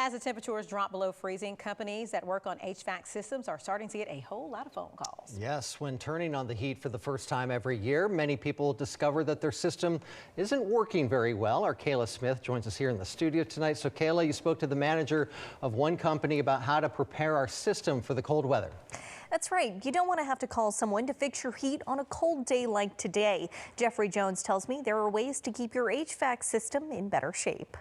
As the temperatures drop below freezing, companies that work on HVAC systems are starting to get a whole lot of phone calls. Yes, when turning on the heat for the first time every year, many people discover that their system isn't working very well. Our Kayla Smith joins us here in the studio tonight. So Kayla, you spoke to the manager of one company about how to prepare our system for the cold weather. That's right. You don't want to have to call someone to fix your heat on a cold day like today. Jeffrey Jones tells me there are ways to keep your HVAC system in better shape.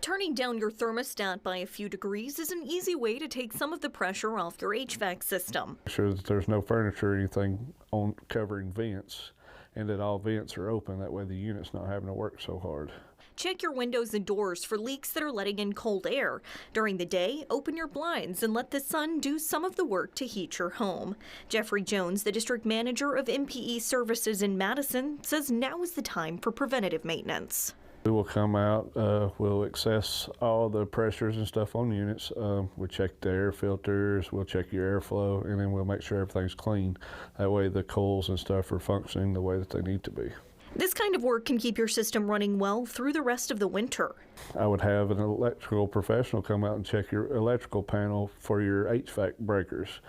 Turning down your thermostat by a few degrees is an easy way to take some of the pressure off your HVAC system. Make sure that there's no furniture or anything on covering vents and that all vents are open. That way the unit's not having to work so hard. Check your windows and doors for leaks that are letting in cold air. During the day, open your blinds and let the sun do some of the work to heat your home. Jeffrey Jones, the district manager of MPE Services in Madison, says now is the time for preventative maintenance. We will come out, we'll assess all the pressures and stuff on units. We'll check the air filters, we'll check your airflow, and then we'll make sure everything's clean. That way the coils and stuff are functioning the way that they need to be. This kind of work can keep your system running well through the rest of the winter. I would have an electrical professional come out and check your electrical panel for your HVAC breakers,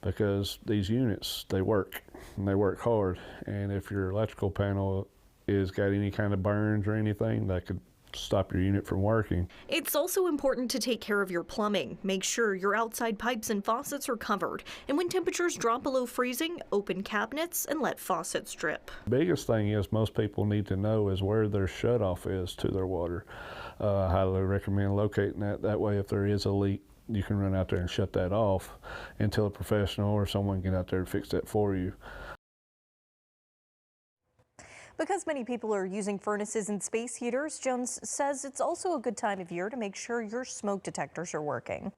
because these units, they work, and they work hard. And if your electrical panel is got any kind of burns or anything, that could stop your unit from working. It's also important to take care of your plumbing. Make sure your outside pipes and faucets are covered. And when temperatures drop below freezing, open cabinets and let faucets drip. The biggest thing is most people need to know is where their shutoff is to their water. I highly recommend locating that. That way if there is a leak, you can run out there and shut that off until a professional or someone can get out there and fix that for you. Because many people are using furnaces and space heaters, Jones says it's also a good time of year to make sure your smoke detectors are working.